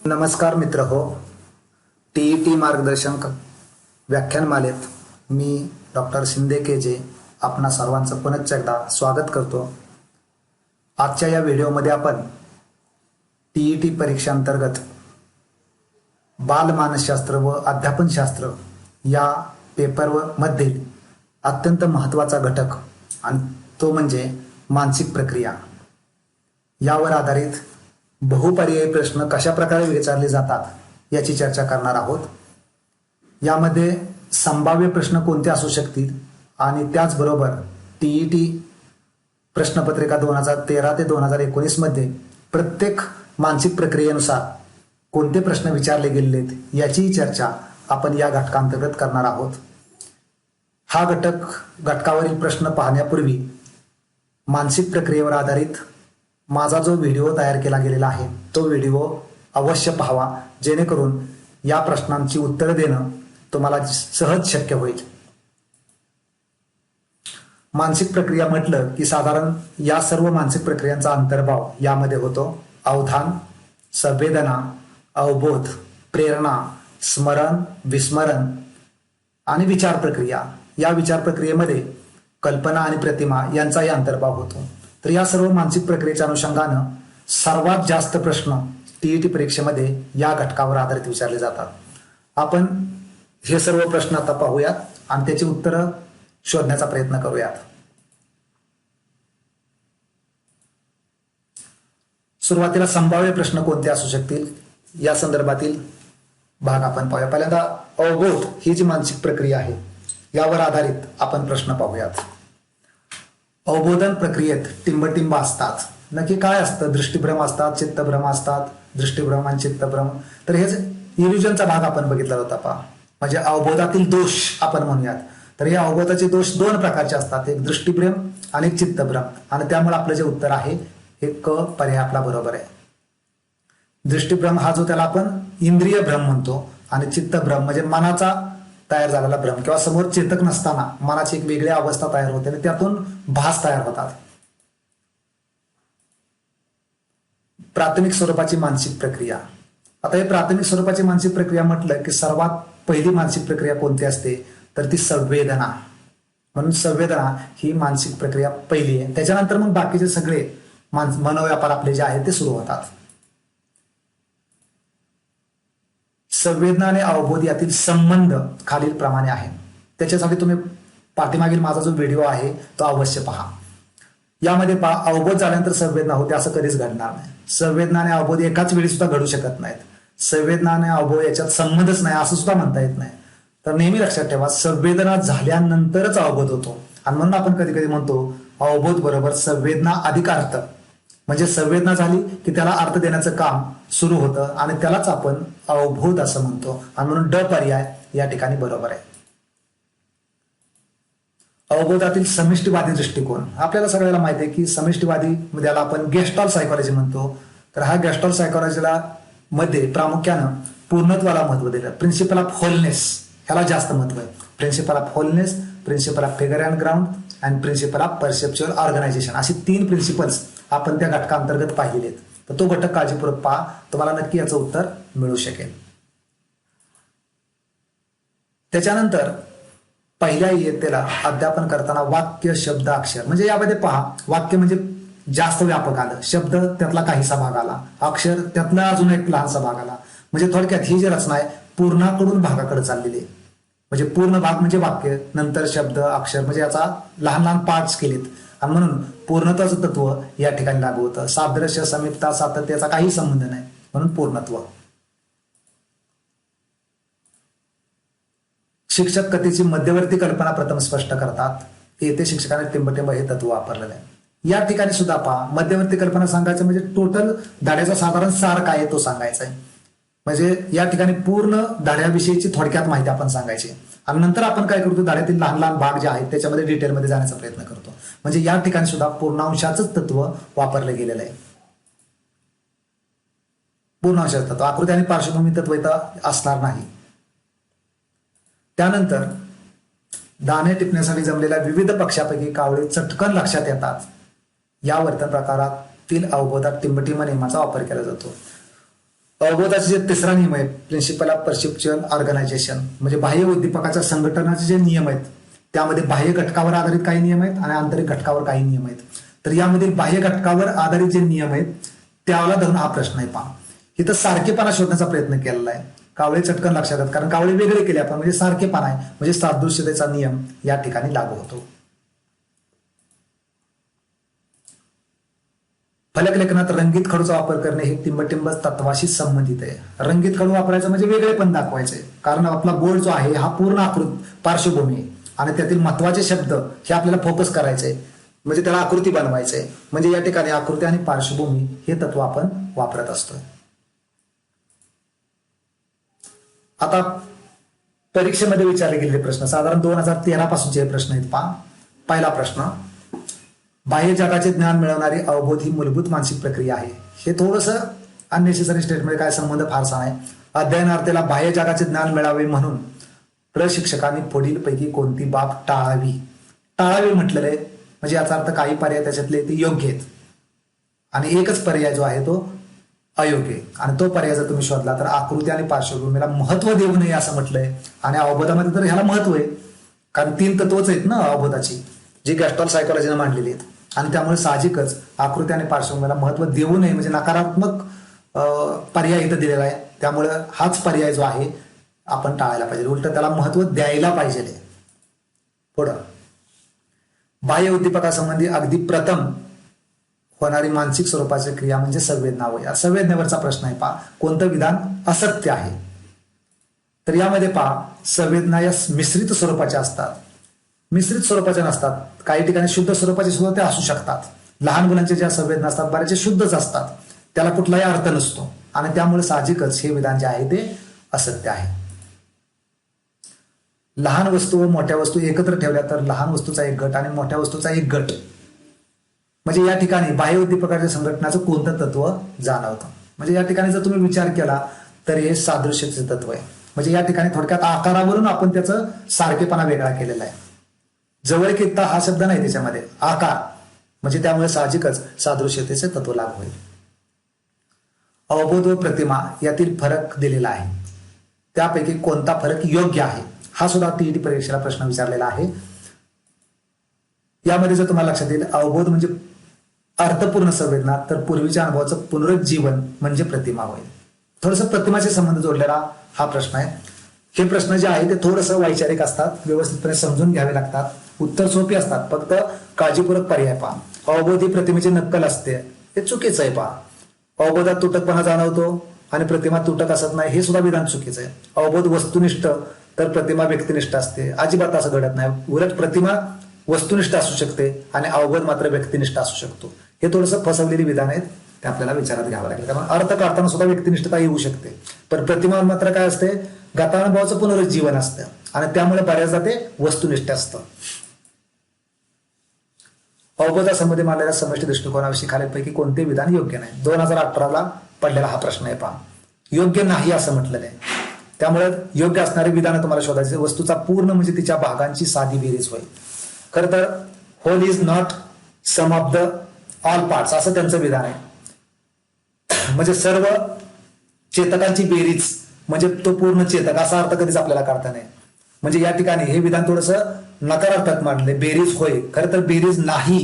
नमस्कार मित्र हो. टीईटी मार्गदर्शन व्याख्यानमालेत मी डॉक्टर शिंदे के जे आपणा सर्वांचं पुनश्च एकदा स्वागत करतो. आजच्या या व्हिडिओमध्ये आपण टीईटी परीक्षांतर्गत बालमानसशास्त्र व अध्यापनशास्त्र या पेपरमध्ये अत्यंत महत्त्वाचा घटक आणि तो म्हणजे मानसिक प्रक्रिया यावर आधारित बहुपर्यायी प्रश्न कशा प्रकारे विचारले जातात याची चर्चा करणार आहोत. यामध्ये संभाव्य प्रश्न कोणते असू शकतील आणि त्याचबरोबर टीईटी प्रश्नपत्रिका 2013 ते 2019 मध्ये प्रत्येक मानसिक प्रक्रियेनुसार कोणते प्रश्न विचारले गेलेत याचीही चर्चा आपण या घटकांतर्गत करणार आहोत. हा घटकावरील प्रश्न पाहण्यापूर्वी मानसिक प्रक्रियेवर आधारित माझा जो व्हिडिओ तयार केला गेलेला आहे तो व्हिडिओ अवश्य पाहावा, जेणेकरून या प्रश्नांची उत्तरं देणं तुम्हाला सहज शक्य होईल. मानसिक प्रक्रिया म्हटलं की साधारण या सर्व मानसिक प्रक्रियांचा अंतर्भाव यामध्ये होतो. अवधान, संवेदना, अवबोध, प्रेरणा, स्मरण, विस्मरण आणि विचार प्रक्रिया. या विचार प्रक्रियेमध्ये कल्पना आणि प्रतिमा यांचाही अंतर्भाव होतो. तर या सर्व मानसिक प्रक्रियेच्या अनुषंगानं सर्वात जास्त प्रश्न टीईटी परीक्षेमध्ये या घटकावर आधारित विचारले जातात. आपण हे सर्व प्रश्न आता पाहूयात आणि त्याची उत्तरं शोधण्याचा प्रयत्न करूयात. सुरुवातीला संभाव्य प्रश्न कोणते असू शकतील या संदर्भातील भाग आपण पाहूया. पहिल्यांदा अवबोध ही जी मानसिक प्रक्रिया आहे यावर आधारित आपण प्रश्न पाहूयात. अवबोधन प्रक्रियेत टिंबटिंब असतात. नक्की काय असतं? दृष्टीभ्रम असतात, चित्तभ्रम असतात. दृष्टीभ्रम आणि चित्तभ्रम, तर हेच इल्युजनचा भाग आपण बघितला होता पहा. म्हणजे अवबोधातील दोष आपण म्हणूयात. तर हे अवबोधाचे दोष दोन प्रकारचे असतात, एक दृष्टीभ्रम आणि एक चित्तभ्रम. आणि त्यामुळे आपलं जे उत्तर आहे हे क पर्याय आपला बरोबर आहे. दृष्टीभ्रम हा जो त्याला आपण इंद्रिय भ्रम म्हणतो आणि चित्तभ्रम म्हणजे मनाचा तयार झालेला भ्रम किंवा समोर चेतक नसताना मनाची एक वेगळी अवस्था तयार होते आणि त्यातून भास तयार होतात. प्राथमिक स्वरूपाची मानसिक प्रक्रिया. आता हे प्राथमिक स्वरूपाची मानसिक प्रक्रिया म्हटलं की सर्वात पहिली मानसिक प्रक्रिया कोणती असते तर ती संवेदना. म्हणून संवेदना ही मानसिक प्रक्रिया पहिली आहे. त्याच्यानंतर मग बाकीचे सगळे मनोव्यापार आपले जे आहेत ते सुरू होतात. संवेदना आणि अवबोध यातील संबंध खालील प्रमाणे आहे. त्याच्यासाठी तुम्ही पाठीमागील माझा जो व्हिडिओ आहे तो अवश्य पहा. यामध्ये पहा, अवबोध झाल्यानंतर संवेदना होते असं कधीच घडणार नाही. संवेदना आणि अवबोध एकाच वेळी सुद्धा घडू शकत नाहीत. संवेदना आणि अवबोध याच्यात संबंधच नाही असं सुद्धा म्हणता येत नाही. तर नेहमी लक्षात ठेवा, संवेदना झाल्यानंतरच अवबोध होतो. आणि म्हणून आपण कधी कधी म्हणतो अवबोध बरोबर संवेदना अधिक अर्थ. म्हणजे संवेदना झाली की त्याला अर्थ देण्याचं काम सुरू होतं आणि त्यालाच आपण अवबोध असं म्हणतो. आणि म्हणून ड पर्याय या ठिकाणी बरोबर आहे. अवबोधातील समिष्टीवादी दृष्टिकोन. आपल्याला सगळ्याला माहिती आहे की समिष्टीवादी त्याला आपण गेस्टॉल सायकॉलॉजी म्हणतो. तर हा गेस्टॉल सायकॉलॉजीला मध्ये प्रामुख्यानं पूर्णत्वाला महत्व दिलं. प्रिन्सिपल ऑफ होलनेस ह्याला जास्त महत्व आहे. Principle of wholeness, principle of figure and ground and principle of perceptual organisation अशी 3 प्रिन्सिपल्स आपण त्या घटकांतर्गत पाहिलेत. तर तो घटक काळजीपूर्वक पहा, तुम्हाला नक्की याचं उत्तर मिळू शकेल. त्याच्यानंतर पहिल्या इयत्तेला अध्यापन करताना वाक्य, शब्द, अक्षर म्हणजे यामध्ये पहा, वाक्य म्हणजे जास्त व्यापक आलं, शब्द त्यातला काहीसा भाग आला, अक्षर त्यातला अजून एक लहानसा भाग आला. म्हणजे थोडक्यात ही जी रचना आहे पूर्णाकडून भागाकडे चाललेली आहे. म्हणजे पूर्ण भाग म्हणजे वाक्य, नंतर शब्द, अक्षर म्हणजे याचा लहान लहान पार्ट्स केलेत. आणि म्हणून पूर्णत्वाचं तत्व या ठिकाणी लागू होतं. सादृश्य, समीपता, सातत्याचा काही संबंध नाही, म्हणून पूर्णत्व. शिक्षक कथेची मध्यवर्ती कल्पना प्रथम स्पष्ट करतात. येथे शिक्षकाने टिंबटिंब हे तत्व वापरलेलं आहे. या ठिकाणी सुद्धा पहा, मध्यवर्ती कल्पना सांगायचं म्हणजे टोटल धड्याचा साधारण सार काय आहे तो सांगायचा आहे. म्हणजे या ठिकाणी पूर्ण धड्याविषयीची थोडक्यात माहिती आपण सांगायची आणि नंतर आपण काय करतो, धड्यातील लहान लहान भाग जे आहेत त्याच्यामध्ये डिटेलमध्ये जाण्याचा प्रयत्न करतो. म्हणजे या ठिकाणी सुद्धा पूर्णांशाचंच तत्व वापरलं गेलेलं आहे. पूर्णांशाचं तत्व, आकृती आणि पार्श्वभूमी तत्व इथं असणार नाही. त्यानंतर दाणे टिपण्यासाठी जमलेल्या विविध पक्षापैकी कावळे चटकन लक्षात येतात. या वर्तन प्रकारातील अवबोधात टिंबटिंब नियमाचा वापर केला जातो. अवबोधाचा जे तिसरा नियम आहे, प्रिन्सिपल ऑफ परसेप्च्युअल ऑर्गनायझेशन, म्हणजे बाह्य उद्दीपकाच्या संघटनाचे जे नियम आहेत त्यामध्ये बाह्य घटकावर आधारित काही नियम आहेत आणि आंतरिक घटकावर काही नियम आहेत. तर यामधील बाह्य घटकावर आधारित जे नियम आहेत त्याला धरून हा प्रश्न आहे. पहा, इथं सारखेपणा शोधण्याचा प्रयत्न केलेला आहे. कावळे चटकन लक्षात येतात, कारण कावळे वेगळे केले आपण, म्हणजे सारखेपणा आहे, म्हणजे सादृश्यतेचा नियम या ठिकाणी लागू होतो. फलक लेखनात रंगीत खडूचा वापर करणे हे टिंबटिंब तत्वाशी संबंधित आहे. रंगीत खडू वापरायचं म्हणजे वेगळेपण दाखवायचे, कारण आपला बोर्ड जो आहे हा पूर्ण पार्श्वभूमी आहे आणि त्यातील महत्वाचे शब्द हे आपल्याला फोकस करायचे, म्हणजे त्याला आकृती बनवायचे. म्हणजे या ठिकाणी आकृती आणि पार्श्वभूमी हे तत्व आपण वापरत असतो. आता परीक्षेमध्ये विचारले गेलेले प्रश्न साधारण 2013 पासूनचे हे प्रश्न आहेत. पहा, पहिला प्रश्न, बाह्य जगाचे ज्ञान मिळवणारी अवबोध ही मूलभूत मानसिक प्रक्रिया आहे. हे थोडंसं अननेसेसरी स्टेटमेंट, काय संबंध फारसा नाही. अध्ययनार्थीला बाह्य जगाचे ज्ञान मिळावे म्हणून प्रशिक्षकांनी पुढील पैकी कोणती बाब टाळावी. टाळावी म्हटलेलं आहे म्हणजे याचा अर्थ काही पर्याय त्याच्यातले ते योग्य आहेत आणि एकच पर्याय जो आहे तो अयोग्य आहे. आणि तो पर्याय जर तुम्ही शोधला तर आकृती आणि पार्श्वभूमीला महत्व देऊ नये असं म्हटलंय. आणि अवबोधामध्ये तर ह्याला महत्व आहे, कारण 3 तत्वच आहेत ना अवबोधाची, जी गॅस्ट्रॉल सायकोलॉजीने मांडलेली आहेत. आणि त्यामुळे साहजिकच आकृती आणि पार्श्वभूमीला महत्व देऊ नये म्हणजे नकारात्मक पर्याय इथं दिलेला आहे. त्यामुळे हाच पर्याय जो आहे आपण टाळायला पाहिजे, उलट त्याला महत्व द्यायला पाहिजे. पुढं, बाह्य उद्दीपकासंबंधी अगदी प्रथम होणारी मानसिक स्वरूपाची क्रिया म्हणजे संवेदना होय. संवेदनेवरचा प्रश्न आहे. पहा, कोणतं विधान असत्य आहे. तर यामध्ये पहा, संवेदना या मिश्रित स्वरूपाच्या असतात, मिश्रित स्वरूपाच्या नसतात. काही ठिकाणी शुद्ध स्वरूपाचे सुद्धा ते असू शकतात. लहान मुलांच्या ज्या संवेदना असतात बऱ्याचशे शुद्धच असतात, त्याला कुठलाही अर्थ नसतो आणि त्यामुळे साहजिकच हे विधान जे आहे ते असत्य आहे. लहान वस्तू व मोठ्या वस्तू एकत्र ठेवल्या तर लहान वस्तूचा एक गट आणि मोठ्या वस्तूचा एक गट, म्हणजे या ठिकाणी बाह्य उद्दीपकाच्या संघटनाचं कोणतं तत्व जाणवतं. म्हणजे या ठिकाणी जर तुम्ही विचार केला तर हे सादृश्याचे तत्व आहे. म्हणजे या ठिकाणी थोडक्यात आकारावरून आपण त्याचं सारखेपणा वेगळा केलेला आहे. जवळकीकता हा शब्द नाही त्याच्यामध्ये, आकार, म्हणजे त्यामुळे साहजिकच सादृश्यतेचे तत्व लागू होईल. अवबोध व प्रतिमा यातील फरक दिलेला आहे, त्यापैकी कोणता फरक योग्य आहे हा सुद्धा टीईटी परीक्षेला प्रश्न विचारलेला आहे. यामध्ये जर तुम्हाला लक्षात येईल, अवबोध म्हणजे अर्थपूर्ण संवेदना, तर पूर्वीच्या अनुभवाचं पुनरुज्जीवन म्हणजे प्रतिमा होईल. थोडंसं प्रतिमाचे संबंध जोडलेला हा प्रश्न आहे. हे प्रश्न जे आहे ते थोडंसं वैचारिक असतात, व्यवस्थितपणे समजून घ्यावे लागतात, उत्तर सोपी असतात, फक्त काळजीपूर्वक पर्याय पहा. अवबोध ही प्रतिमेची नक्कल असते, हे चुकीचं आहे. पहा, अवबोधात तुटकपणा जाणवतो आणि प्रतिमा तुटक असत नाही, हे सुद्धा विधान चुकीचं आहे. अवबोध वस्तुनिष्ठ तर प्रतिमा व्यक्तिनिष्ठ असते, अजिबात असं घडत नाही. उलट प्रतिमा वस्तुनिष्ठ असू शकते आणि अवबोध मात्र व्यक्तिनिष्ठ असू शकतो. हे थोडंसं फसवलेली विधान आहेत, ते आपल्याला विचारात घ्यावं लागेल. कारण अर्थ काढताना सुद्धा व्यक्तिनिष्ठता येऊ शकते, पण प्रतिमा मात्र काय असते, गतानुभवाचं पुनरुज्जीवन असतं आणि त्यामुळे बऱ्याचदा ते वस्तुनिष्ठ असतं. अवबोधासंबंधी मांडलेल्या समष्टी दृष्टिकोनाविषयी खालीलपैकी कोणते विधान योग्य नाही. 2018ला पडलेला हा प्रश्न आहे. पहा, योग्य नाही असं म्हटलेलं आहे. त्यामुळे योग्य असणारे विधान तुम्हाला शोधायचे. वस्तूचा पूर्ण म्हणजे तिच्या भागांची साधी बेरीज होईल. खरं तर whole is not sum of the all parts असं त्यांचं विधान आहे. म्हणजे सर्व चेतकांची बेरीज म्हणजे तो पूर्ण चेतक असा अर्थ कधीच आपल्याला काढता नाही. म्हणजे या ठिकाणी हे विधान थोडंसं नकारार्थक मांडले. बेरीज होय, खरं तर बेरीज नाही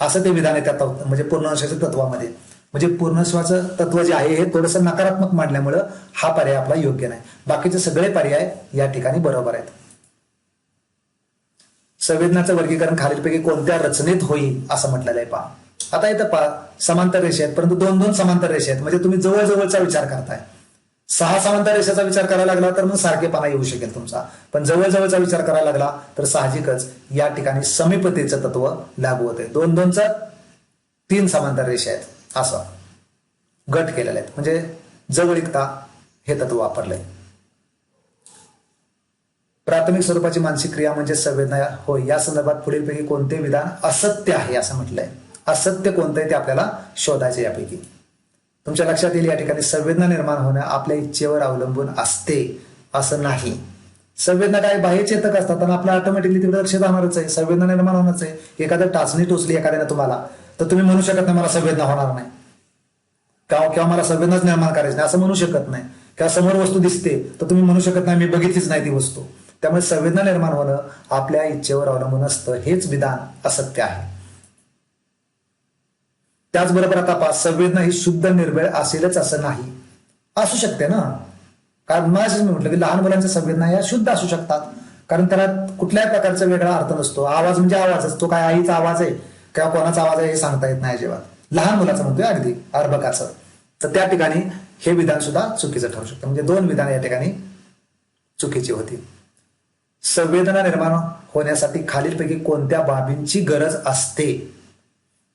असं ते विधान आहे त्या म्हणजे पूर्णवंशाच्या तत्वामध्ये. म्हणजे पूर्णत्वाचं तत्व जे आहे हे थोडंसं नकारात्मक मांडल्यामुळं हा पर्याय आपला योग्य नाही. बाकीचे सगळे पर्याय या ठिकाणी बरोबर आहेत. संवेदनाचं वर्गीकरण खालीलपैकी कोणत्या रचनेत होईल असं म्हटलेलं आहे. पहा, आता इथं पहा, समांतर रेषा आहेत, परंतु 2-2 समांतर रेषा आहेत. म्हणजे तुम्ही जवळजवळचा विचार करताय. 6 समांतर रेषेचा विचार करायला लागला तर मग सारखेपणा येऊ शकेल तुमचा, पण जवळजवळचा विचार करायला लागला तर साहजिकच या ठिकाणी समीपतेचं तत्व लागू होते. 2-2चा 3 समांतर रेषा आहेत असं गट केलेले आहेत, म्हणजे जवळीकता हे तत्व वापरलंय. प्राथमिक स्वरूपाची मानसिक क्रिया म्हणजे संवेदना होय. या संदर्भात पुढीलपैकी कोणते विधान असत्य आहे असं म्हटलंय. असत्य कोणतं आहे ते आपल्याला शोधायचे. यापैकी तुमच्या लक्षात येईल या ठिकाणी संवेदना निर्माण होणं आपल्या इच्छेवर अवलंबून असते असं नाही. संवेदना काय बाह्य चेतक असतात आणि आपल्या ऑटोमॅटिकली तिकडे लक्ष जाणारच आहे, संवेदना निर्माण होणंच आहे. एखाद्या टाचणी टोचली एखाद्याने तुम्हाला तर तुम्ही म्हणू शकत नाही मला संवेदना होणार नाही, किंवा मला संवेदनाच निर्माण करायची नाही असं म्हणू शकत नाही. किंवा समोर वस्तू दिसते तर तुम्ही म्हणू शकत नाही मी बघितलीच नाही ती वस्तू. त्यामुळे संवेदना निर्माण होणं आपल्या इच्छेवर अवलंबून असतं. हेच विधान असत्य आहे. त्याचबरोबर आता पहा, संवेदना ही शुद्ध निर्भय असेलच असं नाही, असू शकते ना. कारण माझं मी म्हटलं की लहान मुलांच्या संवेदना या शुद्ध असू शकतात, कारण त्याला कुठल्याही प्रकारचा वेगळा अर्थ नसतो. आवाज म्हणजे आवाजच, तो काय आईचा आवाज आहे किंवा कोणाचा आवाज आहे हे सांगता येत नाही अजिबात. लहान मुलाचं म्हणतोय अगदी अर्भकाचं. तर त्या ठिकाणी हे विधान सुद्धा चुकीचं ठरू शकतं. म्हणजे दोन विधान या ठिकाणी चुकीची होती. संवेदना निर्माण होण्यासाठी खालीलपैकी कोणत्या बाबींची गरज असते?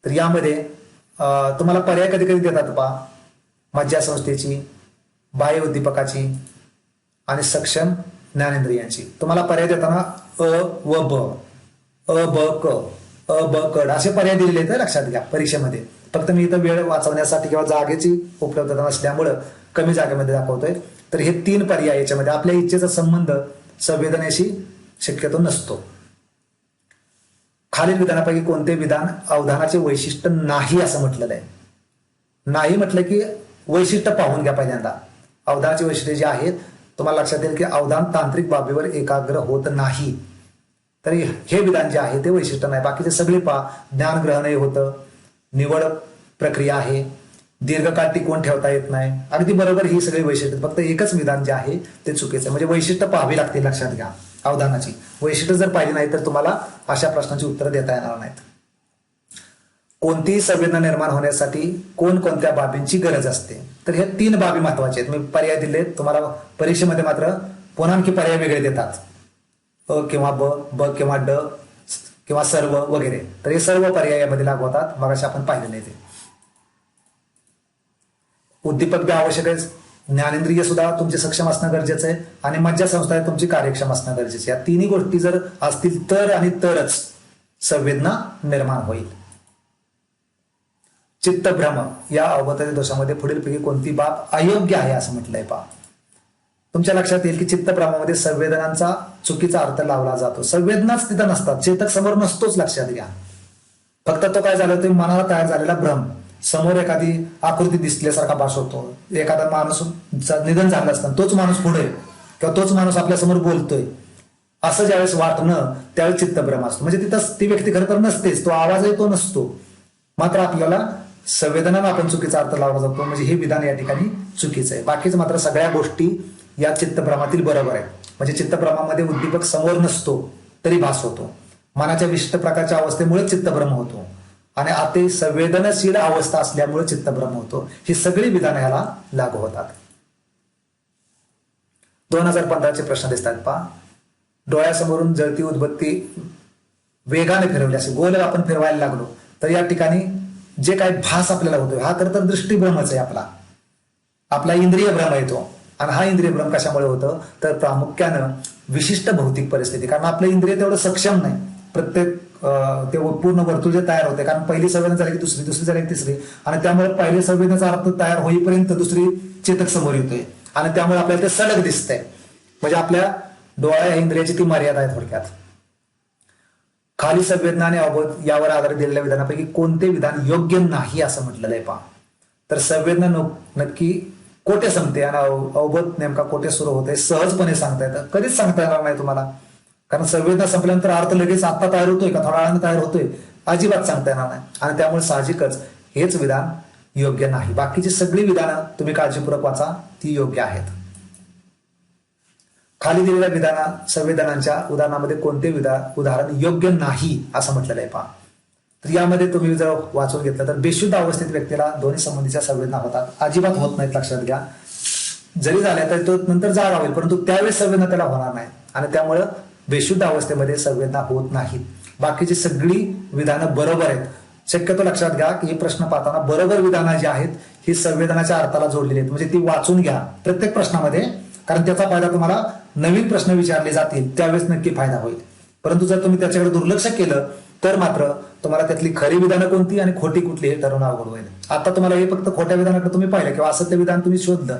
तर यामध्ये तुम्हाला पर्याय कधी कधी देतात पहा, मज्जासंस्थेची, बाह्य उद्दीपकाची आणि सक्षम ज्ञानेंद्रियांची. तुम्हाला पर्याय देताना अ व ब, अ ब क, अ ब क असे पर्याय दिलेले आहेत लक्षात घ्या परीक्षेमध्ये. फक्त मी इथं वेळ वाचवण्यासाठी किंवा जागेची उपलब्धता नसल्यामुळं कमी जागेमध्ये दाखवतोय. तर हे 3 पर्याय याच्यामध्ये आपल्या इच्छेचा संबंध संवेदनेशी शक्यतो नसतो. खालील विधानापैकी कोणते विधान अवधानाचे वैशिष्ट्य नाही असं म्हटलेलं आहे? नाही म्हटलं की वैशिष्ट्य पाहून घ्या पहिल्यांदा. अवधानाची वैशिष्ट्ये जी आहेत तुम्हाला लक्षात येईल की अवधान तांत्रिक बाबीवर एकाग्र होत नाही. तर हे विधान जे आहे ते वैशिष्ट्य नाही. बाकीचे सगळे पहा, ज्ञान ग्रहणही होतं, निवड प्रक्रिया आहे, दीर्घकाळ टिकवून ठेवता येत नाही, अगदी बरोबर ही सगळी वैशिष्ट्य. फक्त एकच विधान जे आहे ते चुकीचं आहे. म्हणजे वैशिष्ट्य पाहावी लागतील लक्षात घ्या. अवधानाची वैशिष्ट्य जर पाहिली नाही तर तुम्हाला अशा प्रश्नांची उत्तरं देता येणार नाहीत. कोणतीही संवेदना निर्माण होण्यासाठी कोणकोणत्या बाबींची गरज असते? तर हे 3 बाबी महत्वाच्या आहेत. मी पर्याय दिले तुम्हाला परीक्षेमध्ये, मात्र पुन्हा आणखी पर्याय वेगळे देतात. अ किंवा ब, ब किंवा ड किंवा सर्व वगैरे. तर हे सर्व पर्याय यामध्ये लागू होतात. मगाशी आपण पाहिलेले ते. उद्दीपक बी आवश्यक आहे, ज्ञानेंद्रिय सुद्धा तुमचे सक्षम असणं गरजेचं आहे आणि मज्जासंस्था तुमची कार्यक्षम असणं गरजेचं आहे. या तिन्ही गोष्टी जर असतील तर आणि तरच संवेदना निर्माण होईल. चित्तभ्रम या अवगतते दोषामध्ये पुढीलपैकी कोणती बाब अयोग्य आहे असं म्हटलंय पहा. तुमच्या लक्षात येईल की चित्तभ्रमामध्ये संवेदनांचा चुकीचा अर्थ लावला जातो. संवेदनाच तिथं नसतात, चेतक समोर नसतोच लक्षात घ्या. फक्त तो काय झाला, तो मनाला तयार झालेला भ्रम. समोर एखादी आकृती दिसल्यासारखा भास होतो, एखादा माणूस निधन झालं असताना तोच माणूस पुढे किंवा तोच माणूस आपल्या समोर बोलतोय असं ज्यावेळेस वाटणं त्यावेळेस चित्तभ्रम असतो. म्हणजे तिथं ती व्यक्ती खरं तर नसतेच, तो आवाजही तो नसतो, मात्र आपल्याला संवेदनानं आपण चुकीचा अर्थ लावला जातो. म्हणजे हे विधान या ठिकाणी चुकीचं आहे. बाकीच मात्र सगळ्या गोष्टी या चित्तभ्रमातील बरोबर आहे. म्हणजे चित्तभ्रमामध्ये उद्दीपक समोर नसतो तरी भास होतो, मनाच्या विशिष्ट प्रकारच्या अवस्थेमुळे चित्तभ्रम होतो आणि अति संवेदनशील अवस्था असल्यामुळे चित्तभ्रम होतो. ही सगळी विधानं याला लागू होतात. 2015चे प्रश्न दिसतात पहा. डोळ्यासमोरून जळती उदबत्ती वेगाने फिरवली, असे गोल आपण फिरवायला लागलो तर या ठिकाणी जे काही भास आपल्याला होतोय हा खरं तर दृष्टीभ्रमच आहे. आपला इंद्रिय भ्रम येतो. आणि हा इंद्रिय भ्रम कशामुळे होतं तर प्रामुख्यानं विशिष्ट भौतिक परिस्थिती. कारण आपलं इंद्रिय तेवढं सक्षम नाही. प्रत्येक ते पूर्ण वर्तुळ जे तयार होते, कारण पहिली संवेदना झाली की दुसरी, दुसरी झाली की तिसरी, आणि त्यामुळे पहिल्या संवेदनेचा अर्थ तयार होईपर्यंत दुसरी चेतक समोर येतोय आणि त्यामुळे आपल्याला ते सलग दिसतंय. म्हणजे आपल्या डोळ्या इंद्रियाची ती मर्यादा आहे थोडक्यात. खाली संवेदना आणि अवबोध यावर आधारित दिलेल्या विधानापैकी कोणते विधान योग्य नाही असं म्हटलेलं आहे पहा. तर संवेदना नक्की कोठे संपते आणि अवबोध नेमका कोठे सुरू होते सहजपणे सांगता येतं? कधीच सांगता येणार नाही तुम्हाला. कारण संवेदना संपल्यानंतर अर्थ लगेच आता तयार होतोय का थोड्या वेळाने तयार होतोय अजिबात सांगता येणार नाही. आणि त्यामुळे साहजिकच हेच विधान योग्य नाही. बाकीची सगळी विधानं तुम्ही काळजीपूर्वक वाचा, ती योग्य आहेत. खाली दिलेल्या विधानात संवेदनांच्या उदाहरणामध्ये कोणते उदाहरण योग्य नाही असं म्हटलेलं आहे पहा. तर यामध्ये तुम्ही जर वाचून घेतलं तर बेशुद्ध अवस्थेत व्यक्तीला दोन्ही संबंधीच्या संवेदना होतात, अजिबात होत नाहीत लक्षात घ्या. जरी झाल्या तरी तो नंतर जागा होईल, परंतु त्यावेळेस संवेदना त्याला होणार नाही आणि त्यामुळं बेशुद्ध अवस्थेमध्ये संवेदना होत नाहीत. बाकीची सगळी विधानं बरोबर आहेत. शक्यतो लक्षात घ्या की हे प्रश्न पाहताना बरोबर विधानं जी आहेत ही संवेदनाच्या अर्थाला जोडलेली आहेत. म्हणजे ती वाचून घ्या प्रत्येक प्रश्नामध्ये, कारण त्याचा फायदा तुम्हाला नवीन प्रश्न विचारले जातील त्यावेळेस नक्की फायदा होईल. परंतु जर तुम्ही त्याच्याकडे दुर्लक्ष केलं तर मात्र तुम्हाला त्यातली खरी विधानं कोणती आणि खोटी कुठली हे ठरवणं अवघड होईल. आता तुम्हाला हे फक्त खोट्या विधानाकडे तुम्ही पाहिलं किंवा असत्य विधान तुम्ही शोधलं,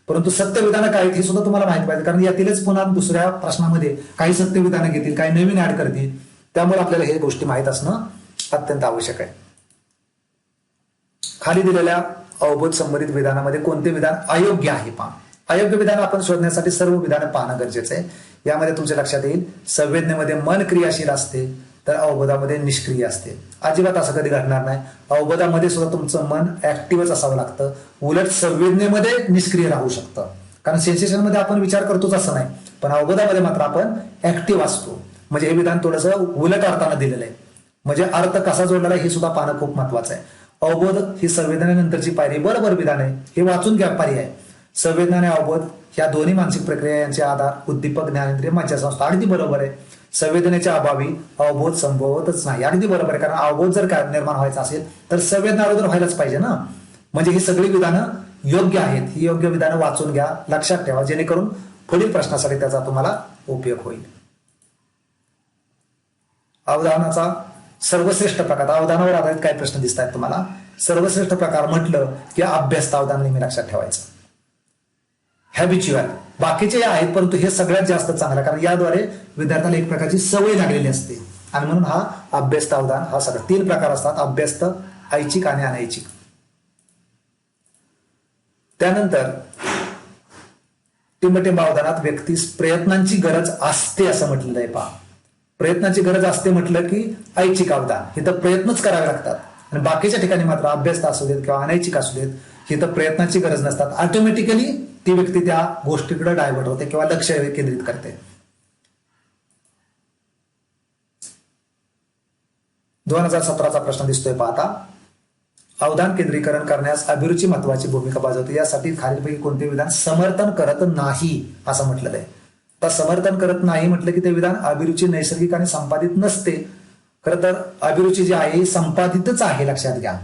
परंतु सत्य विधानं काय हे सुद्धा तुम्हाला माहिती पाहिजे. कारण यातीलच पुन्हा दुसऱ्या प्रश्नामध्ये काही सत्य विधानं घेतील, काही नवीन ऍड करतील. त्यामुळे आपल्याला हे गोष्टी माहीत असणं अत्यंत आवश्यक आहे. खाली दिलेल्या अवबोध संबंधित विधानामध्ये कोणते विधान अयोग्य आहे पहा. अयोग्य विधान आपण शोधण्यासाठी सर्व विधानं पाहणं गरजेचं आहे. यामध्ये तुमच्या लक्षात येईल संवेदनेमध्ये मन क्रियाशील असते तर अवबोधामध्ये निष्क्रिय असते. अजिबात असं कधी घडणार नाही. अवबोधामध्ये सुद्धा तुमचं मन ऍक्टिव्हच असावं लागतं. उलट संवेदनेमध्ये निष्क्रिय राहू शकतं. कारण सेन्सेशनमध्ये आपण विचार करतोच असं नाही, पण अवबोधामध्ये मात्र आपण ऍक्टिव्ह असतो. म्हणजे हे विधान थोडंसं उलट अर्थानं दिलेलं आहे. म्हणजे अर्थ कसा जोडलेला आहे हे सुद्धा पाहणं खूप महत्वाचं आहे. अवबोध ही संवेदनेनंतरची पायरी. बरोबर विधान आहे, हे वाचून घ्या पर्याय. संवेदना आणि अवबोध या दोन्ही मानसिक प्रक्रिया यांचे आधार उद्दीपक ज्ञानेंद्रिय मज्जासंस्था. अगदी बरोबर आहे. संवेदनेच्या अभावी अवबोध संभवतच नाही. अगदी बरोबर आहे. कारण अवबोध जर काय निर्माण व्हायचा असेल तर संवेदना अगोदर व्हायलाच पाहिजे ना. म्हणजे ही सगळी विधानं योग्य आहेत. ही योग्य विधानं वाचून घ्या, लक्षात ठेवा, जेणेकरून पुढील प्रश्नासाठी त्याचा तुम्हाला उपयोग होईल. अवधानाचा सर्वश्रेष्ठ प्रकार. अवधानावर आधारित काय प्रश्न दिसत आहेत तुम्हाला. सर्वश्रेष्ठ प्रकार म्हटलं की अभ्यस्त अवधान नेहमी लक्षात ठेवायचं. हॅबिच्युअल बाकीचे आहेत, परंतु हे सगळ्यात जास्त चांगलं, कारण याद्वारे विद्यार्थ्याला एक प्रकारची सवय लागलेली असते. आणि म्हणून हा अभ्यस्त अवधान हा सगळं 3 प्रकार असतात. अभ्यस्त, ऐच्छिक आणि अनैच्छिक. त्यानंतर टिंबटिंब अवधानात व्यक्तीस प्रयत्नांची गरज असते असं म्हटलेलं आहे पहा. प्रयत्नाची गरज असते म्हटलं की ऐच्छिक अवधान, हे तर प्रयत्नच करावे लागतात. आणि बाकीच्या ठिकाणी मात्र अभ्यस्त असू देत किंवा अनैच्छिक असू देत, ही तर प्रयत्नाची गरज नसतात. ऑटोमॅटिकली ती व्यक्ती त्या गोष्टीकडे डायव्हर्ट होते किंवा लक्ष केंद्रित करते. 2017चा प्रश्न दिसतोय पाहता. अवधान केंद्रीकरण करण्यास अभिरुची महत्वाची भूमिका बजावते. यासाठी खालीलपैकी कोणते विधान समर्थन करत नाही असं म्हटलेलं आहे. तर समर्थन करत नाही म्हटलं की ते विधान अभिरुची नैसर्गिक आणि संपादित नसते. खरं तर अभिरुची जी आहे ही संपादितच आहे, लक्षात घ्या.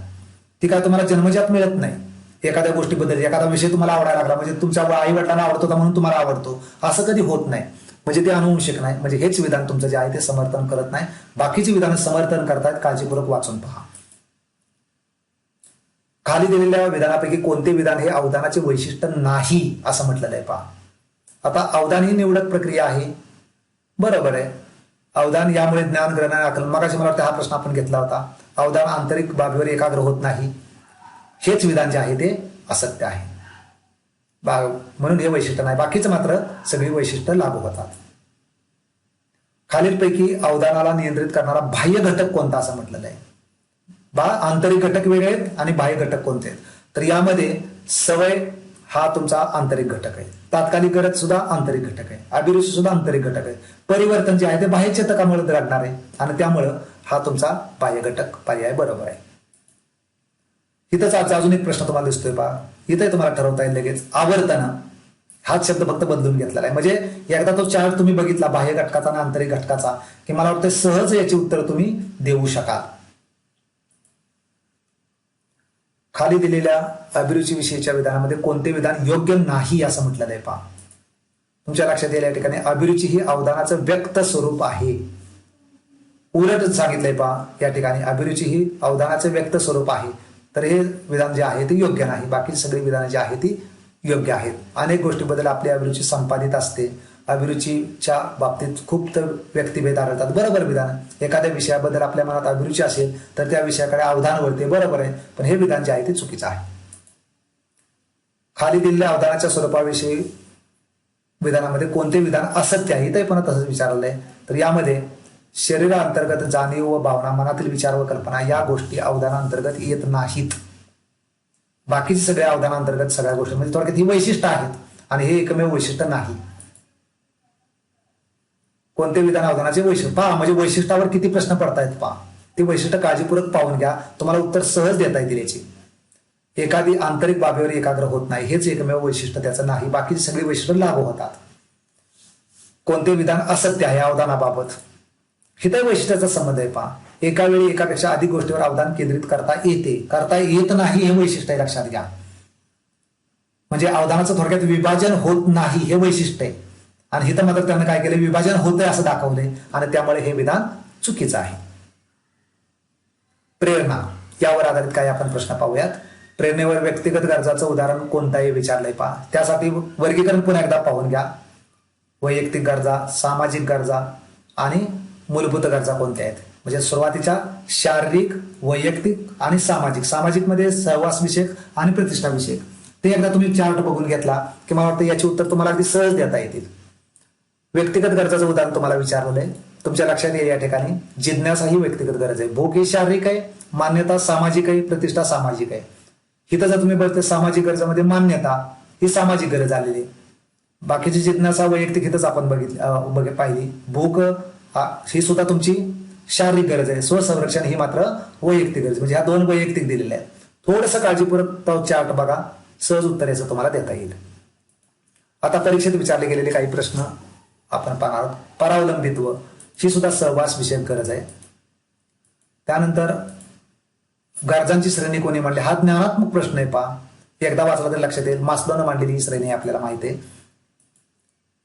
ती काय तुम्हाला जन्मजात मिळत नाही. एखाद्या गोष्टीबद्दल एखादा विषय तुम्हाला आवडायला लागला म्हणजे तुमच्या आई वडिलांना आवडतो होता म्हणून तुम्हाला आवडतो असं कधी होत नाही. म्हणजे ते अनुवंशिक नाही. म्हणजे हेच विधान तुमचं जे आहे ते समर्थन करत नाही. बाकीची विधानं समर्थन करतायत. काळजीपूर्वक वाचून पहा. खाली दिलेल्या विधानापैकी कोणते विधान हे अवधानाचे वैशिष्ट्य नाही असं म्हटलेलं आहे पहा. आता अवधान ही निवडक प्रक्रिया आहे. बरोबर आहे. अवधान यामुळे ज्ञान ग्रहण आणि आकलन. मगाशी मला वाटतं हा प्रश्न आपण घेतला होता. अवधान आंतरिक बाबीवर एकाग्र होत नाही. हेच विधान जे आहे ते असत्य आहे. म्हणून हे वैशिष्ट्य नाही. बाकीचं मात्र सगळी वैशिष्ट्य लागू होतात. खालीलपैकी अवधानाला नियंत्रित करणारा बाह्य घटक कोणता असं म्हटलेलं आहे. आंतरिक घटक वेगळे आहेत आणि बाह्य घटक कोणते आहेत. तर यामध्ये सवय हा तुमचा आंतरिक घटक आहे. तात्कालिक गरज सुद्धा आंतरिक घटक आहे. अभिरुची सुद्धा आंतरिक घटक आहे. परिवर्तन जे आहे ते बाह्य चेतकामुळे घडणार आहे आणि त्यामुळं हा तुमचा बाह्य घटक पर्याय बरोबर आहे. इथंच आजचा अजून एक प्रश्न तुम्हाला दिसतोय पहा. इथंही तुम्हाला ठरवता येईल लगेच. आवर्तन हाच शब्द फक्त बदलून घेतलेला आहे. म्हणजे एकदा तो चार्ट तुम्ही बघितला बाह्य घटकाचा आणि आंतरिक घटकाचा की मला वाटतं सहज याची उत्तर तुम्ही देऊ शकाल. खाली दिलेल्या अभिरुची विषयीच्या विधानामध्ये कोणते विधान योग्य नाही असं म्हटलेलं आहे पहा. तुमच्या लक्षात येईल या ठिकाणी अभिरुची ही अवधानाचं व्यक्त स्वरूप आहे. उलट सांगितलंय पहा या ठिकाणी. अभिरुची ही अवधानाचं व्यक्त स्वरूप आहे. तर हे विधान जे आहे ते योग्य नाही. बाकी सगळी विधानं जी आहेत ती योग्य आहेत. अनेक गोष्टीबद्दल आपली अभिरुची संपादित असते. अभिरुचीच्या बाबतीत खूप तर व्यक्तिभेद आढळतात. बरोबर विधान. एखाद्या विषयाबद्दल आपल्या मनात अभिरुची असेल तर त्या विषयाकडे अवधान वळते. बरोबर आहे. पण हे विधान जे आहे ते चुकीचं आहे. खाली दिलेल्या अवधानाच्या स्वरूपाविषयी विधानामध्ये कोणते विधान असत्य आहे इथे पण तसंच विचारलेलं आहे. तर यामध्ये शरीराअंतर्गत जाणीव व भावना, मनातील विचार व कल्पना या गोष्टी अवधानांतर्गत येत नाहीत. बाकीचे सगळे अवधानांतर्गत सगळ्या गोष्टी म्हणजे थोडक्यात ही वैशिष्ट्य आहेत आणि हे एकमेव वैशिष्ट्य नाही. कोणते विधान अवधानाचे वैशिष्ट्य पहा. म्हणजे वैशिष्ट्यावर किती प्रश्न पडतायत पहा. ते वैशिष्ट्य काळजीपूर्वक पाहून घ्या. तुम्हाला उत्तर सहज देता येतील याची. एखादी आंतरिक बाबीवर एकाग्र होत नाही हेच एकमेव वैशिष्ट्य त्याचं नाही. बाकीची सगळी वैशिष्ट्य लागू होतात. कोणते विधान असत्य आहे अवधानाबाबत हिथं वैशिष्ट्याचा संबंध आहे पहा. एका वेळी एकापेक्षा अधिक गोष्टीवर अवधान केंद्रित करता येते. करता येत नाही हे वैशिष्ट्य आहे, लक्षात घ्या. म्हणजे अवधानाचं थोडक्यात विभाजन होत नाही हे वैशिष्ट्य आहे. आणि हिथं मात्र त्यानं काय केलं, विभाजन होतंय असं दाखवलंय आणि त्यामुळे हे विधान चुकीचं आहे. प्रेरणा यावर आधारित काय आपण प्रश्न पाहूयात. प्रेरणेवर व्यक्तिगत गरजाचं उदाहरण कोणताही विचारलंय पहा. त्यासाठी वर्गीकरण पुन्हा एकदा पाहून घ्या. वैयक्तिक गरजा, सामाजिक गरजा आणि मूलभूत गरजा कोणत्या आहेत. म्हणजे सुरुवातीच्या शारीरिक, वैयक्तिक आणि सामाजिक. सामाजिक मध्ये सहवास विषयक आणि प्रतिष्ठा विषयक. ते एकदा तुम्ही चार्ट बघून घेतला की मला वाटतं याची उत्तर तुम्हाला अगदी सहज देता येतील. व्यक्तिगत गरजाचं उदाहरण तुम्हाला विचारलेलं आहे, तुमच्या लक्षात येईल या ठिकाणी. जिज्ञासा ही व्यक्तिगत गरज आहे, भूक ही शारीरिक आहे, मान्यता सामाजिक आहे, प्रतिष्ठा सामाजिक आहे. इथं जर तुम्ही बघते सामाजिक गरजामध्ये मान्यता ही सामाजिक गरज आलेली, बाकीची जिज्ञासा वैयक्तिक हितच आपण पाहिली. भूक ही सुद्धा तुमची शारीरिक गरज आहे, स्वसंरक्षण ही मात्र वैयक्तिक गरज. म्हणजे ह्या दोन वैयक्तिक दिलेल्या आहेत. थोडंसं काळजीपूर्वक तो चार्ट बघा, सहज उत्तर याचं तुम्हाला देता येईल. आता परीक्षेत विचारले गेलेले काही प्रश्न आपण पाहणार आहोत. परावलंबित्व ही सुद्धा सहवास विषयक गरज आहे. त्यानंतर गरजांची श्रेणी कोणी मांडली, हा ज्ञानात्मक प्रश्न आहे. पहा, एकदा वाचला तरी लक्षात येईल. मास्लोनं मांडलेली ही श्रेणी आपल्याला माहिती आहे.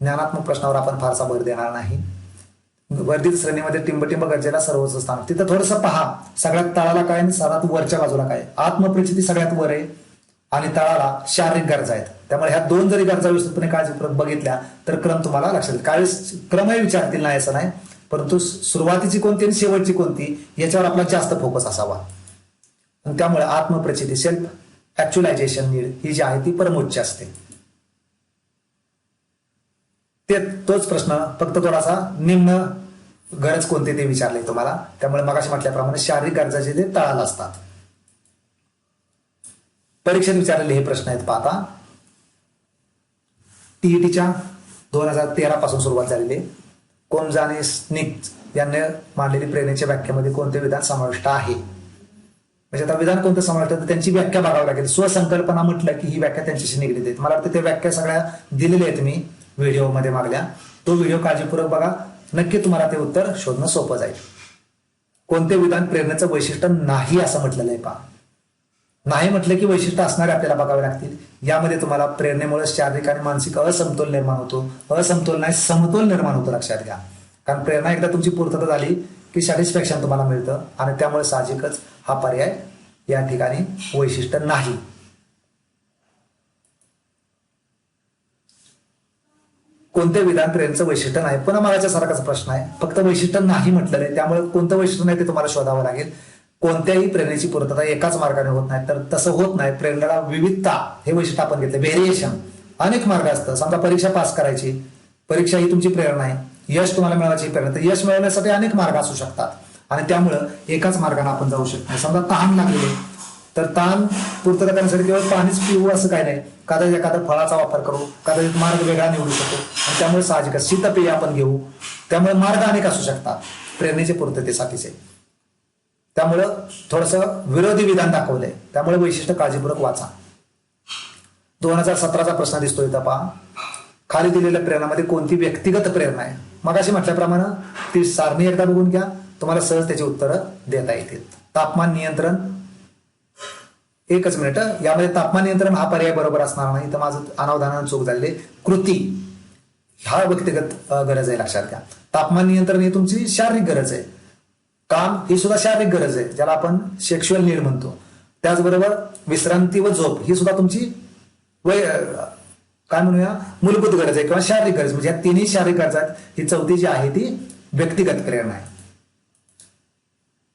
ज्ञानात्मक प्रश्नावर आपण फारसा भर देणार नाही. वर्धित श्रेणीमध्ये टिंबटिंब गरजेला सर्वोच्च स्थान. तिथं थोडंसं पहा, सगळ्यात तळाला काय आणि सर्वात वरच्या बाजूला काय. आत्मप्रचिती सगळ्यात वर आहे आणि तळाला शारीरिक गरजा आहेत. त्यामुळे ह्या दोन जरी गरजा व्यवस्थितपणे काळजीपूर्वक बघितल्या तर क्रम तुम्हाला लक्षात येईल. काही क्रमही विचारतील नाही असं नाही, परंतु सुरुवातीची कोणती आणि शेवटची कोणती याच्यावर आपला जास्त फोकस असावा. आणि त्यामुळे आत्मप्रचिती, सेल्फ ऍक्च्युलायझेशन नीड ही जी आहे ती परमोच्च असते. तोच प्रश्न फक्त थोडासा निम्न गरज कोणती ते विचारले तुम्हाला. त्यामुळे मगाशी म्हटल्याप्रमाणे शारीरिक गरजाचे ते तळाला असतात. परीक्षेत विचारलेले हे प्रश्न आहेत. पाहता, टीईटीच्या 2013 पासून सुरुवात झालेली. कोमजा आणि स्निग्ध यांनी मांडलेली प्रेरणेच्या व्याख्यामध्ये कोणते विधान समाविष्ट आहे. म्हणजे आता विधान कोणतं समाविष्ट आहे तर त्यांची व्याख्या बघावी लागेल. स्वसंकल्पना म्हटलं की ही व्याख्या त्यांच्याशी निगडीत आहे. मला वाटतं त्या व्याख्या सगळ्या दिलेल्या आहेत मी व्हिडिओमध्ये मागल्या. तो व्हिडिओ काळजीपूर्वक बघा, नक्की तुम्हाला ते उत्तर शोधणं सोपं जाईल. कोणते विधान प्रेरणेचं वैशिष्ट्य नाही असं म्हटलेलं आहे. पहा, नाही म्हटलं की वैशिष्ट्य असणारे आपल्याला बघावे लागतील. यामध्ये तुम्हाला प्रेरणेमुळे शारीरिक आणि मानसिक असमतोल निर्माण होतो. असमतोल नाही, समतोल निर्माण होतो, लक्षात घ्या. कारण प्रेरणा एकदा तुमची पूर्तता झाली की सॅटिस्फॅक्शन तुम्हाला मिळतं आणि त्यामुळे साहजिकच हा पर्याय या ठिकाणी वैशिष्ट्य नाही. कोणते विधान प्रेरणेचं वैशिष्ट्य नाही, पुन्हा मागाच्या सारखाच प्रश्न आहे. फक्त वैशिष्ट्य नाही म्हटलेलं आहे, त्यामुळे कोणतं वैशिष्ट्य नाही ते तुम्हाला शोधावं लागेल. कोणत्याही प्रेरणेची पूर्तता एकाच मार्गाने होत नाही, तर तसं होत नाही. प्रेरणेला विविधता हे वैशिष्ट्य आपण घेतलं. व्हेरिएशन, अनेक मार्ग असतं. समजा परीक्षा पास करायची, परीक्षा ही तुमची प्रेरणा आहे, यश तुम्हाला मिळवायची प्रेरणा, तर यश मिळवण्यासाठी अनेक मार्ग असू शकतात आणि त्यामुळं एकाच मार्गाने आपण जाऊ शकत नाही. समजा तहान लागलेली तर तहान पूर्तता करण्यासाठी केवळ पाणीच पिऊ असं काही नाही. कदाचित एखादा फळाचा वापर करू, कदाचित मार्ग वेगळा निवडू शकतो आणि त्यामुळे साहजिक शीतपेय आपण घेऊ. त्यामुळे मार्ग अनेक असू शकतात प्रेरणेच्या पूर्ततेसाठीचे. त्यामुळं थोडंसं विरोधी विधान दाखवलंय, त्यामुळे वैशिष्ट्य काळजीपूर्वक वाचा. 2017चा प्रश्न दिसतोय इथं. पहा, खाली दिलेल्या प्रेरणामध्ये कोणती व्यक्तिगत प्रेरणा आहे. मगाशी म्हटल्याप्रमाणे ती सारणी एकदा बघून घ्या, तुम्हाला सहज त्याची उत्तरं देता येतील. तापमान नियंत्रण, एकच मिनिट, यामध्ये तापमान नियंत्रण हा पर्याय बरोबर असणार नाही, तर माझं अनावधानानं चूक झालेली. कृती हा व्यक्तिगत गरज आहे, लक्षात घ्या. तापमान नियंत्रण ही तुमची शारीरिक गरज आहे. काम ही सुद्धा शारीरिक गरज आहे, ज्याला आपण सेक्शुअल नीड म्हणतो. त्याचबरोबर विश्रांती व झोप ही सुद्धा तुमची काय म्हणूया मूलभूत गरज आहे किंवा शारीरिक गरज. म्हणजे या तिन्ही शारीरिक गरज आहेत. ही चौथी जी आहे ती व्यक्तिगत प्रेरणा आहे.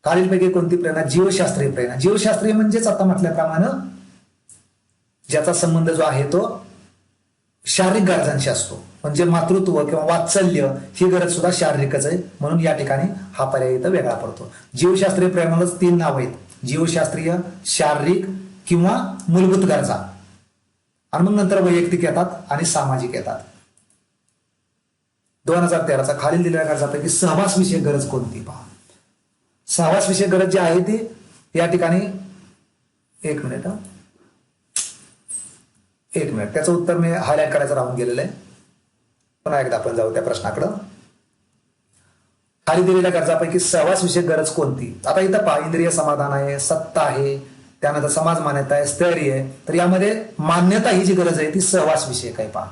खालीलपैकी कोणती प्रेरणा जीवशास्त्रीय प्रेरणा. जीवशास्त्रीय म्हणजेच आता म्हटल्याप्रमाणे ज्याचा संबंध जो आहे तो शारीरिक गरजांशी असतो. म्हणजे मातृत्व किंवा वात्सल्य ही गरज सुद्धा शारीरिकच आहे, म्हणून या ठिकाणी हा पर्याय इथं वेगळा पडतो. जीवशास्त्रीय प्रेरणालाच 3 नाव आहेत: जीवशास्त्रीय, शारीरिक किंवा मूलभूत गरजा, आणि मग नंतर वैयक्तिक येतात आणि सामाजिक येतात. 2013चा खालील दिलेल्या गरजापैकी सहवास विषयक गरज कोणती. पहा, सहवास विषयक गरज जी आहे ती या ठिकाणी एक मिनिट त्याचं उत्तर मी हायलाइट करायचं राहून गेलेलं आहे. पुन्हा एकदा आपण जाऊ त्या प्रश्नाकडं. खाली दिलेल्या गरजापैकी सहवास विषयक गरज कोणती. आता इथं पहा, इंद्रिय समाधान आहे, सत्ता आहे, त्यानंतर समाज मान्यता आहे, स्थैर्य आहे. तर यामध्ये मान्यता ही जी गरज आहे ती सहवास विषयक आहे. पहा,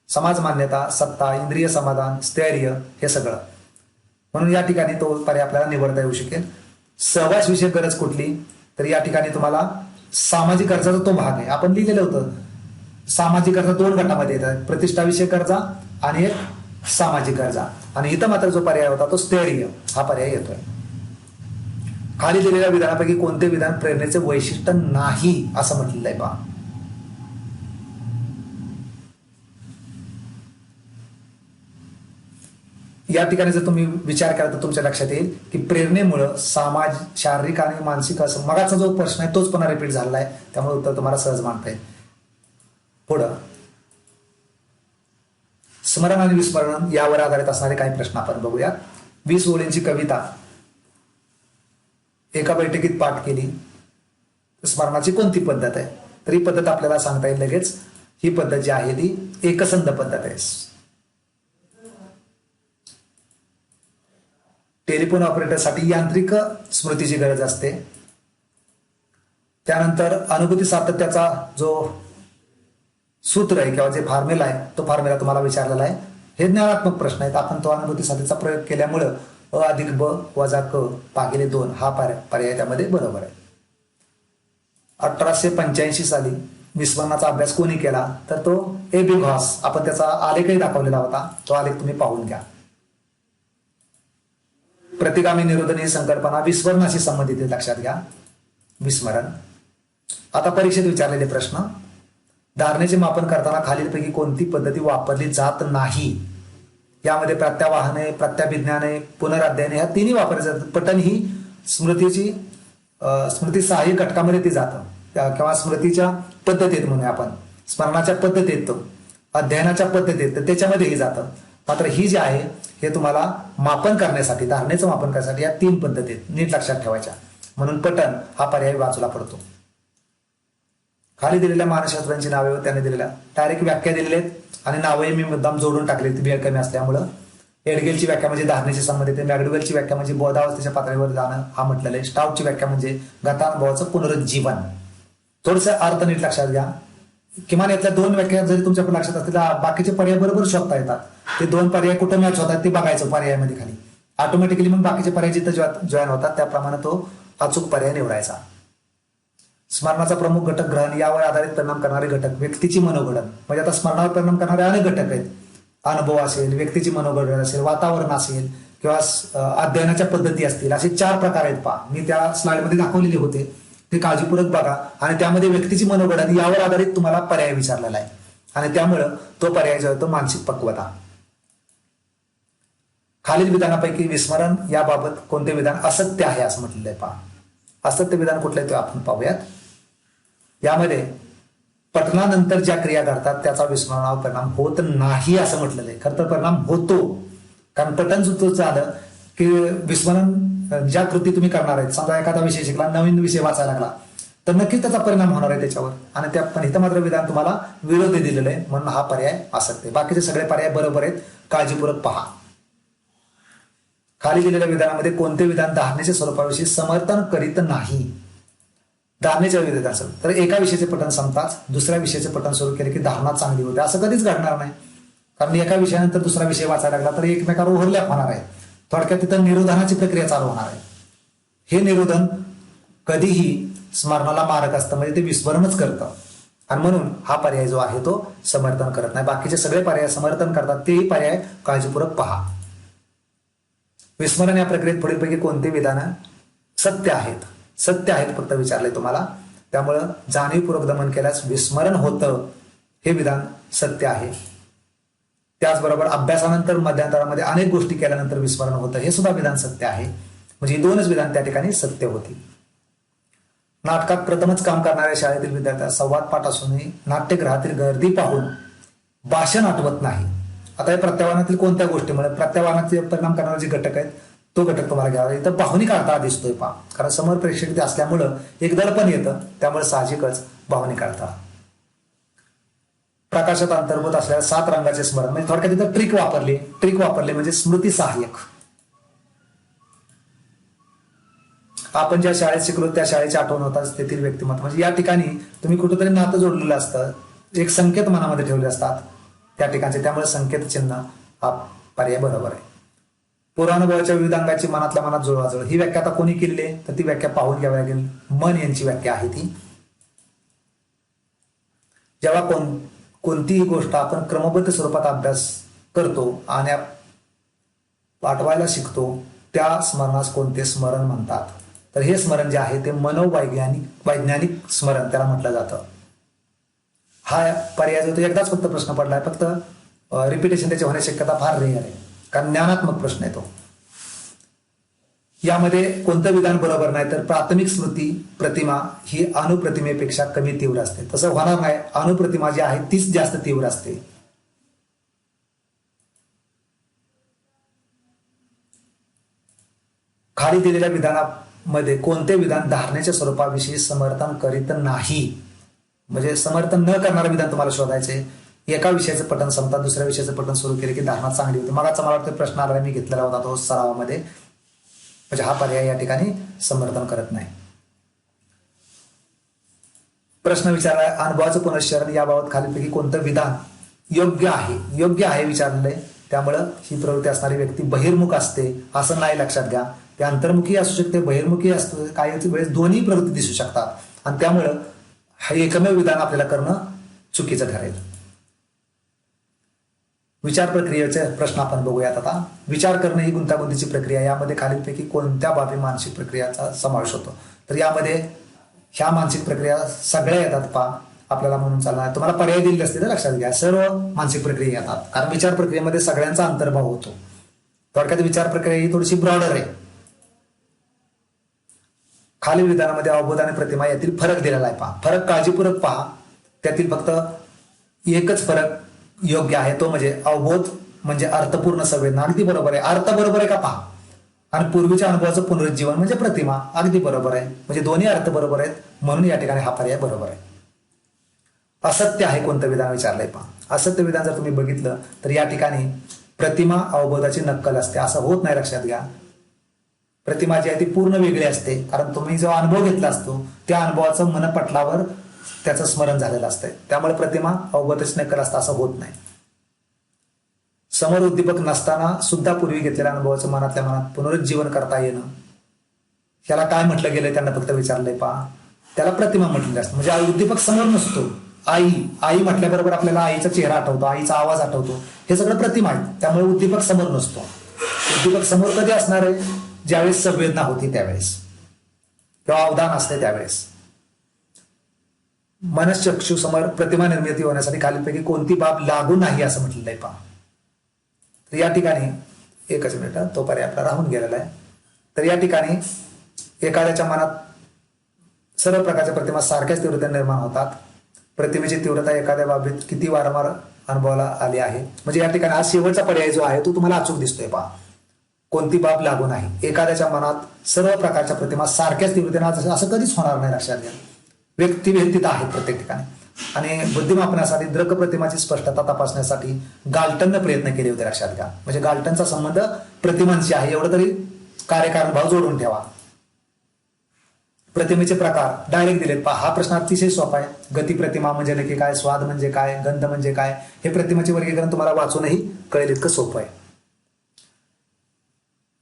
समाज मान्यता, सत्ता, इंद्रिय समाधान, स्थैर्य हे सगळं. म्हणून या ठिकाणी तो पर्याय आपल्याला निवडता येऊ शकेल. सहवास विषयक गरज कुठली, तर या ठिकाणी तुम्हाला सामाजिक गरजाचा तो भाग आहे. आपण लिहिलेलं होतं सामाजिक गरजा 2 गटामध्ये येतात: प्रतिष्ठाविषयक गरजा आणि एक सामाजिक गरजा. आणि इथं मात्र जो पर्याय होता तो स्थैर्य हा पर्याय येतोय. खाली दिलेल्या विधानापैकी कोणते विधान प्रेरणेचे वैशिष्ट्य नाही असं म्हटलेलं आहे पहा. या ठिकाणी जर तुम्ही विचार केला तर तुमच्या लक्षात येईल की प्रेरणेमुळं शारीरिक आणि मानसिक असं मगाचा जो प्रश्न आहे तोच पुन्हा रिपीट झालेला आहे, त्यामुळे उत्तर तुम्हाला सहज मानता येईल. पुढं स्मरण आणि विस्मरण यावर आधारित असणारे काही प्रश्न आपण बघूया. 20 ओळींची कविता एका बैठकीत पाठ केली, स्मरणाची कोणती पद्धत आहे? तर ही पद्धत आपल्याला सांगता येईल लगेच. ही पद्धत जी आहे ती एकसंध पद्धत आहे. टेलिफोन ऑपरेटरसाठी यांत्रिक स्मृतीची गरज असते. त्यानंतर अनुभूती सातत्याचा जो सूत्र आहे किंवा जे फॉर्म्युला आहे तो फॉर्म्युला तुम्हाला विचारलेला आहे. हे ज्ञानात्मक प्रश्न आहेत. आपण तो अनुभूती सातत्याचा प्रयोग केल्यामुळं अ अधिक ब वजा क भागिले 2 हा पर्याय त्यामध्ये बरोबर आहे. 1885 साली विस्मरणाचा अभ्यास कोणी केला? तर तो ए.बी. घॉस. आपण त्याचा आलेखही दाखवलेला होता, तो आलेख तुम्ही पाहून घ्या. प्रतिगामी निरोधन ही संकल्पना विस्मरणाशी संबंधित आहे, लक्षात घ्या. विस्मरण. आता परीक्षेत विचारलेले प्रश्न. धारणेचे मापन करताना खालीलपैकी कोणती पद्धती वापरली जात नाही? यामध्ये प्रत्यावाहने, प्रत्याभिज्ञाने, पुनराध्ययने ह्या तिन्ही वापरले जातात. पठण ही स्मृती सहाय्य घटकामध्ये ती जातं किंवा स्मृतीच्या पद्धतीत म्हणूया आपण, स्मरणाच्या पद्धतीत, अध्ययनाच्या पद्धतीत, तर त्याच्यामध्येही जातं. मात्र ही जी आहे हे तुम्हाला मापन करण्यासाठी, धारणेचं मापन करण्यासाठी या 3 पद्धतीत नीट लक्षात ठेवायच्या. म्हणून पठण हा पर्याय बाजूला पडतो. खाली दिलेल्या मानसशास्त्रांची नावे व त्याने दिलेल्या डायरेक्ट व्याख्या दिलेल्या आहेत आणि नावही मी मुद्दाम जोडून टाकले वेळ कमी असल्यामुळं. एडगेलची व्याख्या म्हणजे धारणेशी संबंधित आहे. मॅकडवेलची व्याख्या म्हणजे बोधावस्थेच्या पातळीवर जाणं हा म्हटलेलं आहे. स्टाउटची व्याख्या म्हणजे गतानुभवाचं पुनरुज्जीवन. थोडंसं अर्थ नीट लक्षात घ्या. किमान यातल्या 2 व्याख्या जरी तुमच्या लक्षात असतील बाकीचे पर्याय बरोबर शोधता येतात. ते 2 पर्याय कुठं मॅच होतात ते बघायचं पर्यायामध्ये खाली. ऑटोमॅटिकली मग बाकीचे पर्याय जिथं जॉईन होतात त्याप्रमाणे तो अचूक पर्याय निवडायचा. स्मरणाचा प्रमुख घटक ग्रहण. यावर आधारित परिणाम करणारे घटक. व्यक्तीची मनोघडण म्हणजे आता स्मरणावर परिणाम करणारे अनेक घटक आहेत. अनुभव असेल, व्यक्तीची मनोघडण असेल, वातावरण असेल किंवा अध्ययनाच्या पद्धती असतील, असे 4 प्रकार आहेत पहा. मी त्या स्लाइडमध्ये दाखवलेले होते, ते काळजीपूर्वक बघा. आणि त्यामध्ये व्यक्तीची मनोघडण यावर आधारित तुम्हाला पर्याय विचारलेला आहे आणि त्यामुळं तो पर्याय जो आहे तो मानसिक पक्वता. खालील विधानापैकी विस्मरण याबाबत कोणते विधान असत्य आहे असं म्हटलेलं आहे पहा. असत्य विधान कुठलं आहे ते आपण पाहूयात. यामध्ये पठणानंतर ज्या क्रिया घडतात त्याचा विस्मरणावर परिणाम होत नाही असं म्हटलेलं आहे. खरं तर परिणाम होतो, कारण पठण सुद्धा झालं की विस्मरण ज्या कृती तुम्ही करणार आहेत, समजा एखादा विषय शिकला, नवीन विषय वाचायला लागला तर नक्कीच त्याचा परिणाम होणार आहे त्याच्यावर. आणि त्या पण इथं मात्र विधान तुम्हाला विरोधी दिलेलं आहे म्हणून हा पर्याय असत्य. बाकीचे सगळे पर्याय बरोबर आहेत, काळजीपूर्वक पहा. खाली दिलेल्या विधानामध्ये कोणते विधान धारणेच्या स्वरूपाविषयी समर्थन करीत नाही? धारणेच्या विधान असेल तर एका विषयाचे पठण संपताच दुसऱ्या विषयाचे पठण सुरू केले की धारणा चांगली होते असं कधीच घडणार नाही. कारण एका विषयानंतर दुसरा विषय वाचायला लागला तर एकमेकावर ओव्हरलॅप होणार आहे. थोडक्यात तिथं निरोधनाची प्रक्रिया चालू होणार आहे. हे निरोधन कधीही स्मरणाला मारक असतं, म्हणजे ते विस्मरणच करतं आणि म्हणून हा पर्याय जो आहे तो समर्थन करत नाही. बाकीचे सगळे पर्याय समर्थन करतात, तेही पर्याय काळजीपूर्वक पहा. विस्मरण या प्रक्रियेत पुढीलपैकी कोणते विधान सत्य आहेत? सत्य आहेत फक्त विचारले तुम्हाला, त्यामुळं जाणीवपूर्वक दमन केल्यास विस्मरण होतं हे विधान सत्य आहे. त्याचबरोबर अभ्यासानंतर मध्यंतरामध्ये अनेक गोष्टी केल्यानंतर विस्मरण होतं हे सुद्धा विधान सत्य आहे. म्हणजे 2च विधान त्या ठिकाणी सत्य होती. नाटकात प्रथमच काम करणाऱ्या शाळेतील विद्यार्थ्यांना संवाद पाठ असूनही नाट्यगृहातील गर्दी पाहून भाषण आठवत नाही. आता या प्रत्यावानातील कोणत्या गोष्टीमुळे प्रत्यावानाचे परिणाम करणारे जे घटक आहेत तो घटक तुम्हाला घ्यावा. इथं भावनिक अडथळा दिसतोय पहा, कारण समोर प्रेक्षक असल्यामुळं एक दडपण येतं, त्यामुळे साहजिकच भावनिक अडथळा. प्रकाशात अंतर्भूत असलेल्या 7 रंगाचे स्मरण म्हणजे थोडक्यात इथं ट्रिक वापरले म्हणजे स्मृती सहाय्यक. आपण ज्या शाळेत शिकलो त्या शाळेची आठवण होताच तेथील व्यक्तिमत्व. म्हणजे या ठिकाणी तुम्ही कुठेतरी नातं जोडलेलं असतं, एक संकेत मनामध्ये ठेवले असतात त्या ठिकाणचे, त्यामुळे संकेत चिन्ह हा पर्याय बरोबर आहे. पुरानुभवाच्या विविध अंगाची मनातल्या मनात जुळवाजुळव ही व्याख्या आता कोणी केलेली आहे तर ती व्याख्या पाहून घ्यावी लागेल. मन यांची व्याख्या आहे ती. जेव्हा कोणतीही गोष्ट आपण क्रमबद्ध स्वरूपात अभ्यास करतो आणि आठवायला शिकतो त्या स्मरणास कोणते स्मरण म्हणतात? तर हे स्मरण जे आहे ते वैज्ञानिक स्मरण त्याला म्हटलं जातं. हा पर्याय जो तो एकदाच फक्त प्रश्न पडलाय, फक्त रिपिटेशन त्याची होण्याची शक्यता फार रेअर आहे, कारण ज्ञानात्मक प्रश्न आहे तो. यामध्ये कोणतं विधान बरोबर नाही, तर प्राथमिक स्मृती प्रतिमा ही अणुप्रतिमेपेक्षा कमी तीव्र असते. तसं होणार नाही, अणुप्रतिमा जी आहे तीच जास्त तीव्र असते. खाली दिलेल्या विधानामध्ये कोणते विधान धारणेच्या स्वरूपाविषयी समर्थन करीत नाही. म्हणजे समर्थन न करणारं विधान तुम्हाला शोधायचे. एका विषयाचं पठण संपतात, दुसऱ्या विषयाचं पठण सुरू केले की धारणा चांगली होते. मगाचा मला वाटतं प्रश्न आला, मी घेतलेला होता तो सरावामध्ये. म्हणजे हा पर्याय या ठिकाणी समर्थन करत नाही. प्रश्न विचारलाय, अनुभवाचं पुनश्चरण याबाबत खालीलपैकी कोणतं विधान योग्य आहे विचारलंय. त्यामुळं ही प्रवृत्ती असणारी व्यक्ती बहिर्मुख असते असं नाही, लक्षात घ्या. ते अंतर्मुखी असू शकते, बहिर्मुखी असतो, काही वेळेस दोन्ही प्रवृत्ती दिसू शकतात. आणि त्यामुळं हे एकमेव विधान आपल्याला करणं चुकीचं ठरेल. विचार प्रक्रियेचे प्रश्न आपण बघूयात आता. विचार करणे ही गुंतागुंतीची प्रक्रिया. यामध्ये खालीलपैकी कोणत्या बाबी मानसिक प्रक्रियाचा समावेश होतो. तर यामध्ये ह्या मानसिक प्रक्रिया सगळ्या येतात पहा, आपल्याला म्हणून चालणार. तुम्हाला पर्याय दिलेले असते तर लक्षात घ्या, सर्व मानसिक प्रक्रिया येतात, कारण विचार प्रक्रियेमध्ये सगळ्यांचा अंतर्भाव होतो. थोडक्यात विचार प्रक्रिया ही थोडीशी ब्रॉडर आहे. खालील विधानामध्ये अवबोध आणि प्रतिमा यातील फरक दिलेला आहे पहा. फरक काळजीपूर्वक पहा. त्यातील फक्त एकच फरक योग्य आहे, तो म्हणजे अवबोध म्हणजे अर्थपूर्ण संवेदना. अगदी बरोबर आहे. अर्थ बरोबर आहे का पहा. आणि पूर्वीच्या अनुभवाचं पुनरुज्जीवन म्हणजे प्रतिमा, अगदी बरोबर आहे. म्हणजे दोन्ही अर्थ बरोबर आहेत, म्हणून या ठिकाणी हा पर्याय बरोबर आहे. असत्य आहे कोणतं विधान विचारलंय पहा. असत्य विधान जर तुम्ही बघितलं तर या ठिकाणी प्रतिमा अवबोधाची नक्कल असते, असं होत नाही, लक्षात घ्या. प्रतिमा जी आहे ती पूर्ण वेगळी असते, कारण तुम्ही जो अनुभव घेतला असतो त्या अनुभवाचं मनपटलावर त्याचं स्मरण झालेलं असतंय. त्यामुळे प्रतिमा अवबोधाची नक्कल असतं असं होत नाही. समोर उद्दीपक नसताना सुद्धा पूर्वी घेतलेल्या अनुभवाचं मनातल्या मनात पुनरुज्जीवन करता येणं, याला काय म्हटलं गेलंय त्यांना फक्त विचारलंय पहा. त्याला प्रतिमा म्हटलेलं असतं. म्हणजे उद्दीपक समोर नसतो. आई म्हटल्याबरोबर आपल्याला आईचा चेहरा आठवतो, आईचा आवाज आठवतो, हे सगळं प्रतिमा आहे. त्यामुळे उद्दीपक समोर नसतो. उद्दीपक समोर कधी असणार आहे, ज्यावेळेस संवेदना होती त्यावेळेस, किंवा अवधान असते त्यावेळेस. मनश्चक्षू समोर प्रतिमा निर्मिती होण्यासाठी खालीलपैकी कोणती बाब लागू नाही असं म्हटलेलं आहे पहा. तर या ठिकाणी एकच मिनिट, तो पर्याय आपला राहून गेलेला आहे. तर या ठिकाणी एखाद्याच्या मनात सर्व प्रकारच्या प्रतिमा सारख्याच तीव्रता निर्माण होतात. प्रतिमेची तीव्रता एखाद्या बाबतीत किती वारंवार अनुभवाला आली आहे. म्हणजे या ठिकाणी हा शेवटचा पर्याय जो आहे तो तुम्हाला अचूक दिसतोय पहा. कोणती बाब लागू नाही. एखाद्याच्या मनात सर्व प्रकारच्या प्रतिमा सारख्याच तीव्रतेने, असं कधीच होणार नाही, लक्षात घ्या. व्यक्तिभेदित आहेत प्रत्येक ठिकाणी. आणि बुद्धिमापनासाठी द्रक प्रतिमाची स्पष्टता तपासण्यासाठी गाल्टनने प्रयत्न केले होते, लक्षात घ्या. म्हणजे गाल्टनचा संबंध प्रतिमांशी आहे, एवढं तरी कार्यकारण भाव जोडून ठेवा. प्रतिमेचे प्रकार डायरेक्ट दिलेत पहा. हा प्रश्न अतिशय सोपा आहे. गती प्रतिमा म्हणजे नक्की काय, स्वाद म्हणजे काय, गंध म्हणजे काय, हे प्रतिमेचे वर्गीकरण तुम्हाला वाचूनही कळेल इतकं सोपं आहे.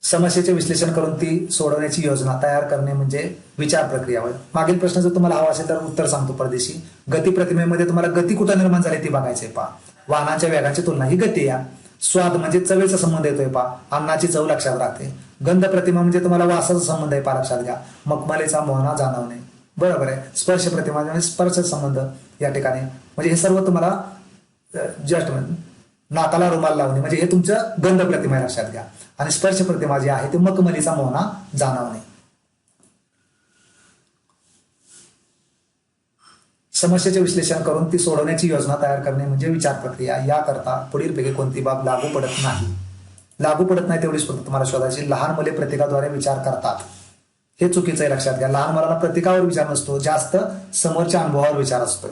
समस्येचे विश्लेषण करून ती सोडवण्याची योजना तयार करणे म्हणजे विचार प्रक्रिया होय. मागील प्रश्न जर तुम्हाला हवा असेल तर उत्तर सांगतो परदेशी. गती प्रतिमेमध्ये तुम्हाला गती कुठं निर्माण झाली ती बघायचंय पहा. वाहनांच्या वेगाची तुलना ही गती या. स्वाद म्हणजे चवेचा संबंध येतोय पहा, अन्नाची चव लक्षात राहते. गंध प्रतिमा म्हणजे तुम्हाला वासाचा संबंध आहे पहा, लक्षात घ्या. मखमलेचा मोहना जाणवणे, बरोबर आहे. स्पर्श प्रतिमा म्हणजे स्पर्श संबंध या ठिकाणी, म्हणजे हे सर्व तुम्हाला जस्ट नाकाला रुमाल लावणे म्हणजे हे तुमचं गंध प्रतिमा लक्षात घ्या. आणि स्पर्श प्रतिमा जी आहे ते मखमलीचा मोहना जाणवणे. समस्येचे विश्लेषण करून ती सोडवण्याची योजना तयार करणे म्हणजे विचार प्रक्रिया. याकरता पुढीलपैकी कोणती बाब लागू पडत नाही. लागू पडत नाही तेवढीच फक्त तुम्हाला शोधायची. लहान मुले प्रत्येकाद्वारे विचार करतात, हे चुकीचं आहे, लक्षात घ्या. लहान मुलांना प्रत्येकावर विचार नसतो, जास्त समोरच्या अनुभवावर विचार असतोय.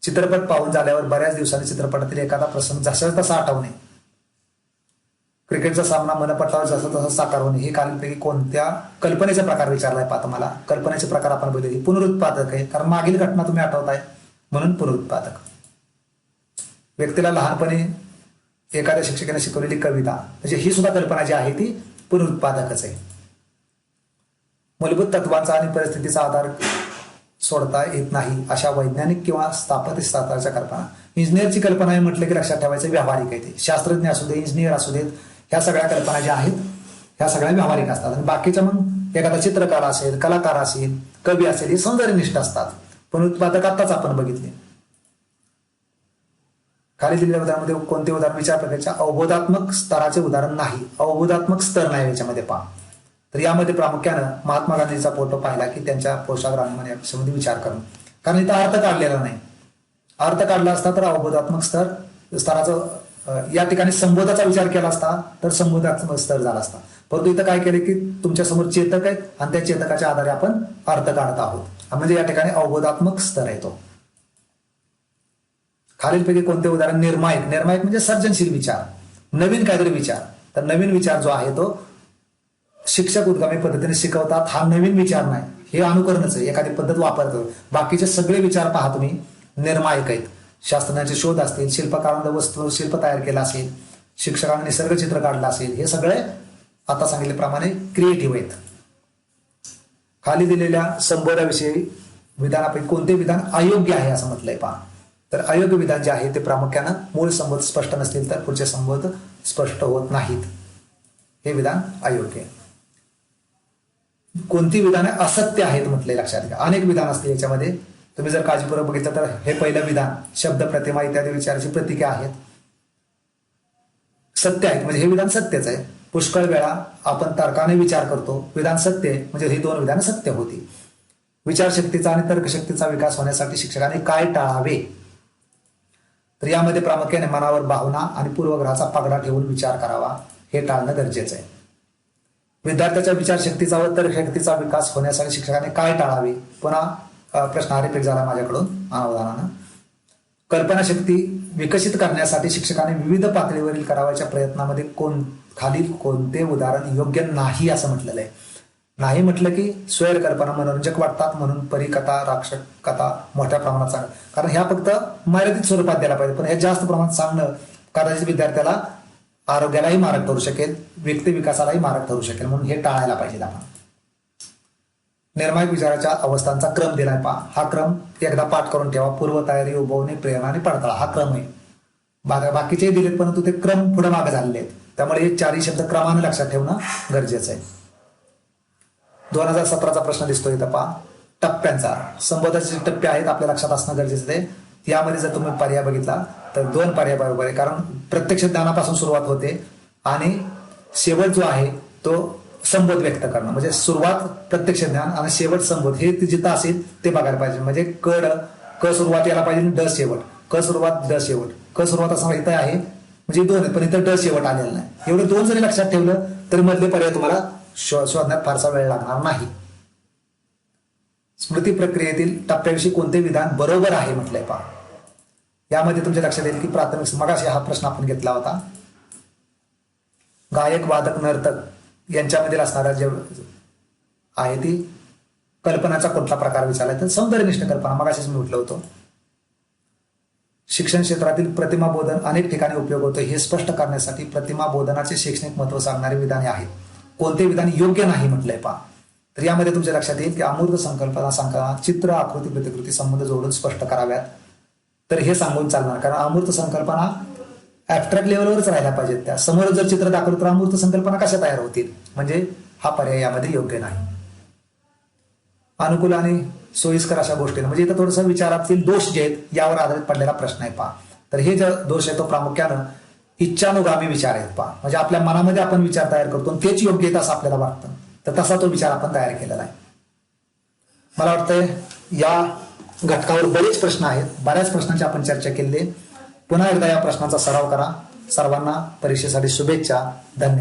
चित्रपट पाहून झाल्यावर बऱ्याच दिवसांनी चित्रपटातील एखादा प्रसंग जसा तसा आठवणे. क्रिकेटचा सामना मनपटलावर जसा तसा साकार होणे. हे खालीलपैकी कोणत्या कल्पनेचा प्रकार विचारलाय पाहता मला. कल्पनेचे प्रकार आपण बघितले. पुनरुत्पादक आहे, कारण मागील घटना तुम्ही आठवताय म्हणून पुनरुत्पादक. व्यक्तीला लहानपणी एखाद्या शिक्षकाने शिकवलेली कविता म्हणजे ही सुद्धा कल्पना जी आहे ती पुनरुत्पादकच आहे. मूलभूत तत्वांचा आणि परिस्थितीचा आधार सोडता येत नाही अशा वैज्ञानिक किंवा स्थापत्यशास्त्राच्या कल्पना. इंजिनियरची कल्पना आहे म्हटलं की लक्षात ठेवायचं व्यावहारिक आहे. ते शास्त्रज्ञ असू दे, इंजिनियर असू देत, ह्या सगळ्या कल्पना ज्या आहेत ह्या सगळ्या व्यावहारिक असतात. आणि बाकीच्या मग एखादा चित्रकार असेल, कलाकार असेल, कवी असेल, हे सौंदर्यनिष्ठ असतात. पण उत्पादक आताच आपण बघितले. खाली दिलेल्या उदाहरणामध्ये कोणते उदाहरण विचार प्रक्रियेच्या अवबोधात्मक स्तराचे उदाहरण नाही. अवबोधात्मक स्तर नाही याच्यामध्ये पहा. तर यामध्ये प्रामुख्यानं महात्मा गांधीचा फोटो पाहिला की त्यांच्या पोशाख राहणीमान याच्यामध्ये विचार करून, कारण इथं अर्थ काढलेला नाही. अर्थ काढला असता तर अवबोधात्मक स्तराचं या ठिकाणी संबोधाचा विचार केला असता तर संबोधात्मक स्तर झाला असता. परंतु इथं काय केलं की तुमच्या समोर चेतक आहेत आणि त्या चेतकाच्या आधारे आपण अर्थ काढत आहोत. म्हणजे या ठिकाणी अवबोधात्मक स्तर आहे तो. खालीलपैकी कोणते उदाहरण निर्मायक. निर्मायक म्हणजे सर्जनशील विचार, नवीन काहीतरी विचार. तर नवीन विचार जो आहे तो शिक्षक उद्गामी पद्धतीने शिकवतात, हा नवीन विचार नाही, हे अनुकरणच आहे, एखादी पद्धत वापरतो. बाकीचे सगळे विचार पहा तुम्ही निर्मायक आहेत. शास्त्रज्ञांचे शोध असतील, शिल्पकारांना शिल्प तयार केलं असेल, शिक्षकांनी निसर्ग चित्र काढलं असेल, हे सगळे आता सांगितल्याप्रमाणे क्रिएटिव्ह आहेत. खाली दिलेल्या संबोधाविषयी विधानापैकी कोणते विधान अयोग्य आहे असं म्हटलंय पहा. तर अयोग्य विधान जे आहे ते प्रामुख्यानं मूळ संबोध स्पष्ट नसतील तर पुढचे संबोध स्पष्ट होत नाहीत. हे विधान अयोग्य आहे. कोणती विधाने असत्य आहेत म्हटले लक्षात घ्या. अनेक विधान असतील याच्यामध्ये. तुम्ही जर काळजीपूर्वक बघितलं तर हे पहिलं विधान शब्द, प्रतिमा इत्यादी विचाराची प्रतीके आहेत, सत्य आहेत, म्हणजे हे विधान सत्यच आहे. पुष्कळ वेळा आपण तर्काने विचार करतो, विधान सत्य आहे, म्हणजे ही दोन विधानं सत्य होती. विचारशक्तीचा आणि तर्कशक्तीचा विकास होण्यासाठी शिक्षकाने काय टाळावे. तर यामध्ये प्रामुख्याने मनावर भावना आणि पूर्वग्रहाचा पगडा ठेवून विचार करावा, हे टाळणं गरजेचं आहे. विद्यार्थ्याच्या विचारशक्तीचा व तर्कशक्तीचा विकास होण्यासाठी शिक्षकाने काय टाळावे. पुन्हा प्रश्न रिपीट झाला माझ्याकडून अनावधानानं. कल्पनाशक्ती विकसित करण्यासाठी शिक्षकाने विविध पातळीवरील करावयाच्या प्रयत्नामध्ये खालील कोणते उदाहरण योग्य नाही असं म्हटलेलं आहे. नाही म्हटलं की स्वैर कल्पना मनोरंजक वाटतात म्हणून परिकथा, राक्षक कथा मोठ्या प्रमाणात सांग, कारण ह्या फक्त मर्यादित स्वरूपात द्यायला पाहिजे. पण हे जास्त प्रमाणात सांगणं कदाचित विद्यार्थ्याला आरोग्यालाही मारक ठरू शकेल, व्यक्ती विकासालाही मारक ठरू शकेल, म्हणून हे टाळायला पाहिजे आपण. निर्मायक विचाराच्या अवस्थांचा क्रम दिलाय पहा. हा क्रम एकदा पाठ करून ठेवा. पूर्वतयारी, उभवणे, प्रेरणा आणि पडताळा हा क्रम आहे. बाकीचेही दिलेत परंतु ते क्रम पुढे मागे झालेले आहेत. त्यामुळे हे चारही शब्द क्रमाने लक्षात ठेवणं गरजेचं आहे. 2017चा प्रश्न दिसतोय इथं पहा. टप्प्यांचा, संबोधाचे टप्पे आहेत आपल्या लक्षात असणं गरजेचं आहे. यामध्ये जर तुम्ही पर्याय बघितला तर 2 पर्याय बरोबर आहे, कारण प्रत्यक्ष ज्ञानापासून सुरुवात होते आणि शेवट जो आहे तो संबोध व्यक्त करणं. म्हणजे सुरुवात प्रत्यक्ष ज्ञान आणि शेवट संबोध, हे जिथं असेल ते बघायला पाहिजे. म्हणजे क सुरुवात यायला पाहिजे, ड शेवट, क सुरुवात ड शेवट, क सुरुवात असं इथं आहे, म्हणजे 2 आहेत पण इथं ड शेवट आलेला नाही. एवढे 2 जरी लक्षात ठेवलं तरी मधले पर्याय तुम्हाला शोधण्यात फारसा वेळ लागणार नाही. स्मृती प्रक्रियेतील टप्प्याविषयी कोणते विधान बरोबर आहे म्हटलंय पहा. यामध्ये तुमच्या लक्षात येईल की प्राथमिक, मगाशी हा प्रश्न आपण घेतला होता, गायक, वादक, नर्तक यांच्यामध्ये असणारा जे आहे ती कल्पनाचा कुठला प्रकार विचारलाय तर सौंदर्यनिष्ठ कल्पना, मगाशीच मी म्हटलं होतं. शिक्षण क्षेत्रातील प्रतिमाबोधन अनेक ठिकाणी उपयोग होतो, हे स्पष्ट करण्यासाठी प्रतिमाबोधनाचे शैक्षणिक महत्व सांगणारी विधाने आहेत. कोणते विधान योग्य नाही म्हटलंय पहा. तर यामध्ये तुमच्या लक्षात येईल की अमूर्त संकल्पना चित्र, आकृती, प्रतिकृती संबंध जोडून स्पष्ट कराव्यात. तर हे सांगून चालणार, कारण अमूर्त संकल्पना ऍबस्ट्रॅक्ट लेवलवरच राहायला पाहिजेत. त्या समोर जर चित्र दाखवलं तर अमूर्त संकल्पना कशा तयार होतील, म्हणजे हा पर्याय यामध्ये योग्य नाही. अनुकूल आणि सोयीस्कर अशा गोष्टी, म्हणजे इथं थोडंसं विचारातील दोष जे आहेत यावर आधारित पडलेला प्रश्न आहे पहा. तर हे जे दोष आहे तो प्रामुख्यानं इच्छानुगामी विचार आहेत पहा. म्हणजे आपल्या मनामध्ये आपण विचार तयार करतो तेच योग्य आहेत असं आपल्याला वाटतं, तर तसा तो विचार आपण तयार केलेला आहे. मला वाटतंय या घटकावर बरेच प्रश्न आहेत, बऱ्याच प्रश्नांची आपण चर्चा केली. पुन्हा एकदा या प्रश्नांचा सराव करा. सर्वांना परीक्षेसाठी शुभेच्छा. धन्यवाद.